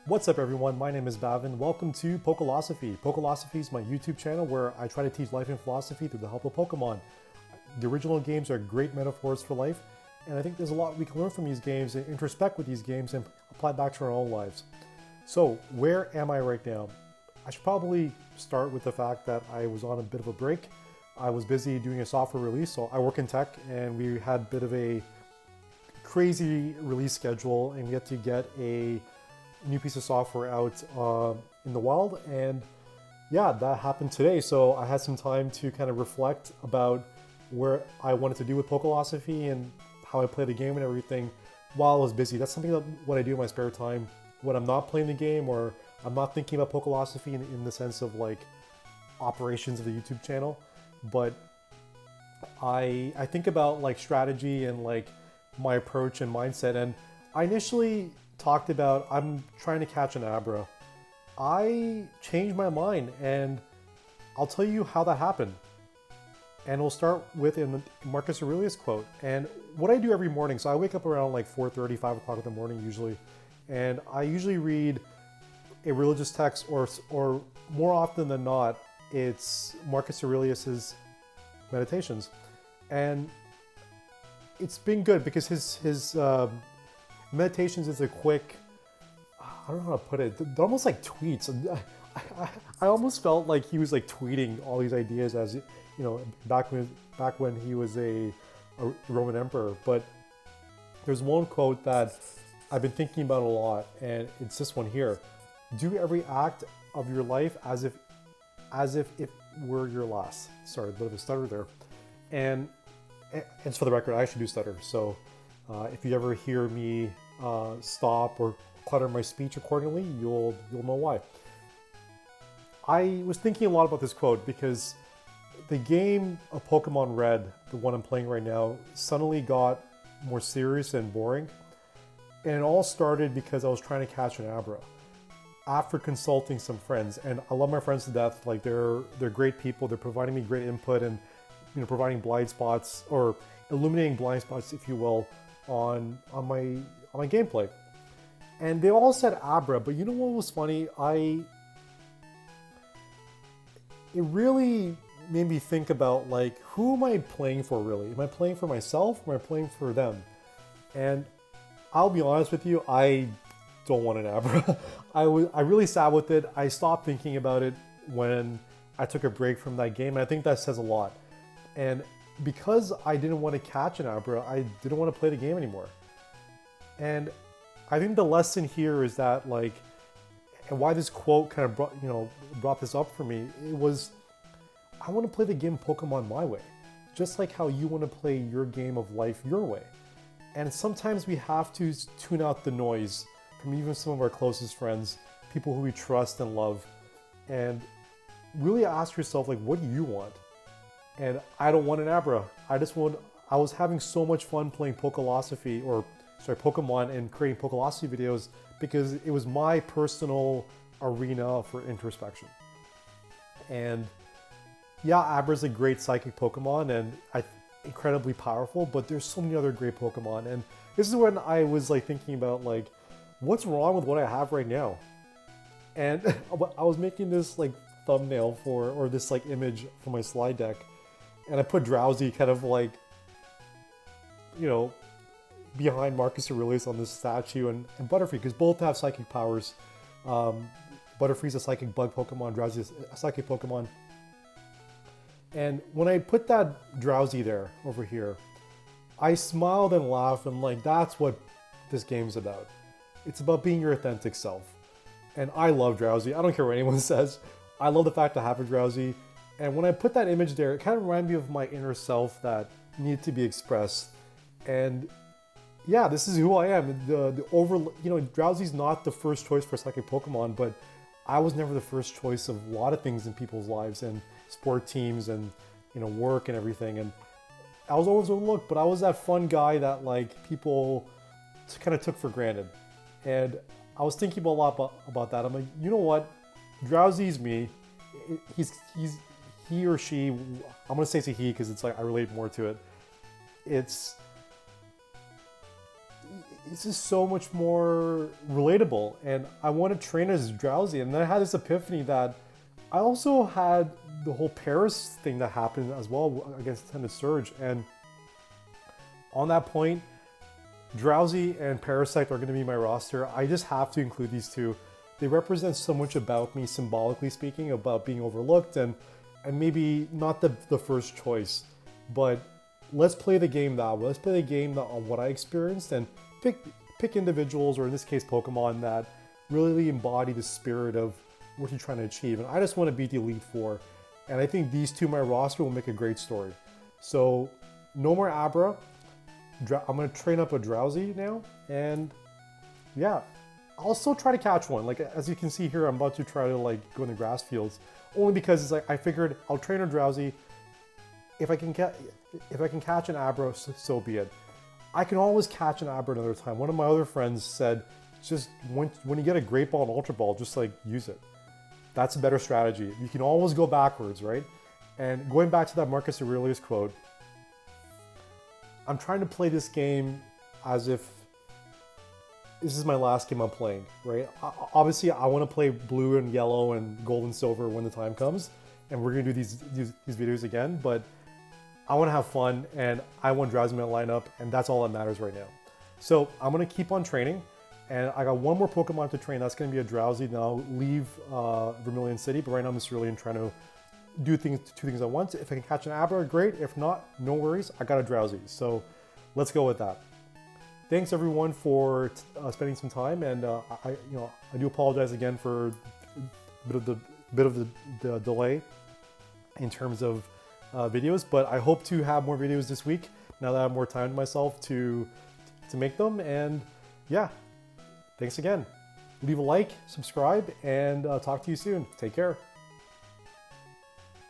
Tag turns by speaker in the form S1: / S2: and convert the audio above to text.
S1: What's up everyone, my name is Bavin. Welcome to Pokélosophy. Pokélosophy is my YouTube channel where I try to teach life and philosophy through the help of Pokemon. The original games are great metaphors for life, and I think there's a lot we can learn from these games and introspect with these games and apply back to our own lives. So, where am I right now? I should probably start with the fact that I was on a bit of a break. I was busy doing a software release, so I work in tech, and we had a bit of a crazy release schedule, and we had to get a new piece of software out in the wild, and yeah, that happened today. So I had some time to kind of reflect about where I wanted to do with Pokélosophy and how I play the game and everything while I was busy. That's something that what I do in my spare time when I'm not playing the game or I'm not thinking about Pokélosophy in the sense of like operations of the YouTube channel, but I think about like strategy and like my approach and mindset. And I initially talked about I'm trying to catch an Abra. I changed my mind, and I'll tell you how that happened. And we'll start with a Marcus Aurelius quote. And what I do every morning, so I wake up around like 4:30, 5 o'clock in the morning usually, and I usually read a religious text, or more often than not, it's Marcus Aurelius's meditations. And it's been good because his meditations is a quick, I don't know how to put it, they're almost like tweets. I almost felt like he was like tweeting all these ideas as, you know, back when he was a Roman emperor. But there's one quote that I've been thinking about a lot, and it's this one here. Do every act of your life as if it were your last. Sorry, a bit of a stutter there. And for the record, I actually do stutter. So if you ever hear me stop or clutter my speech accordingly, you'll know why. I was thinking a lot about this quote because the game of Pokemon Red, the one I'm playing right now, suddenly got more serious and boring. And it all started because I was trying to catch an Abra after consulting some friends. And I love my friends to death. Like they're great people. They're providing me great input and, you know, providing blind spots or illuminating blind spots, if you will, on my gameplay. And they all said Abra, but you know what was funny? It really made me think about like, who am I playing for really? Am I playing for myself or am I playing for them? And I'll be honest with you, I don't want an Abra. I really sat with it. I stopped thinking about it when I took a break from that game, and I think that says a lot. And because I didn't want to catch an Abra, I didn't want to play the game anymore. And I think the lesson here is that, like, and why this quote kind of brought this up for me, it was, I want to play the game Pokemon my way, just like how you want to play your game of life your way. And sometimes we have to tune out the noise from even some of our closest friends, people who we trust and love, and really ask yourself, like, what do you want? And I don't want an Abra. I was having so much fun playing Pokemon and creating Pokélosophy videos because it was my personal arena for introspection. And yeah, Abra's a great psychic Pokemon and incredibly powerful, but there's so many other great Pokemon. And this is when I was like thinking about like, what's wrong with what I have right now? And I was making this like thumbnail or this like image for my slide deck, and I put Drowsy kind of like, you know, behind Marcus Aurelius on this statue, and Butterfree, because both have psychic powers. Butterfree's a psychic bug Pokemon, Drowsy is a psychic Pokemon. And when I put that Drowsy there over here, I smiled and laughed, and like, that's what this game's about. It's about being your authentic self. And I love Drowsy. I don't care what anyone says. I love the fact I have a Drowsy. And when I put that image there, it kind of reminded me of my inner self that needed to be expressed. And yeah, this is who I am. Drowsy's not the first choice for psychic Pokemon, but I was never the first choice of a lot of things in people's lives and sport teams and, you know, work and everything. And I was always overlooked, but I was that fun guy that like people kind of took for granted. And I was thinking a lot about that. I'm like, you know what? Drowsy's me. He or she, I'm gonna say it's a he because it's like I relate more to it. it's just so much more relatable, and I want to train as Drowsy. And then I had this epiphany that I also had the whole Paris thing that happened as well against Attended Surge, and on that point, Drowsy and Parasect are going to be my roster. I just have to include these two. They represent so much about me, symbolically speaking, about being overlooked and maybe not the first choice. But let's play the game that way. Let's play the game on what I experienced and pick individuals, or in this case Pokemon, that really embody the spirit of what you're trying to achieve. And I just want to beat the Elite Four. And I think these two, my roster, will make a great story. So no more Abra. I'm going to train up a Drowsy now, and yeah, I'll still try to catch one. Like, as you can see here, I'm about to try to like go in the grass fields, only because it's like I figured I'll train a Drowsy. If I can catch an Abra, so be it. I can always catch an Abra another time. One of my other friends said, just when you get a Great Ball and Ultra Ball, just like use it. That's a better strategy. You can always go backwards, right? And going back to that Marcus Aurelius quote, I'm trying to play this game as if this is my last game I'm playing, right? Obviously, I want to play blue and yellow and gold and silver when the time comes, and we're gonna do these videos again, but I want to have fun, and I want Drowsy in my lineup, and that's all that matters right now. So I'm gonna keep on training, and I got one more Pokemon to train. That's gonna be a Drowsy. Then I'll leave Vermilion City, but right now I'm just really trying to do two things at once. If I can catch an Abra, great. If not, no worries. I got a Drowsy. So let's go with that. Thanks everyone for spending some time, and I do apologize again for a bit of the delay in terms of videos, but I hope to have more videos this week now that I have more time to myself to make them. And yeah, thanks again. Leave a like, subscribe, and talk to you soon. Take care.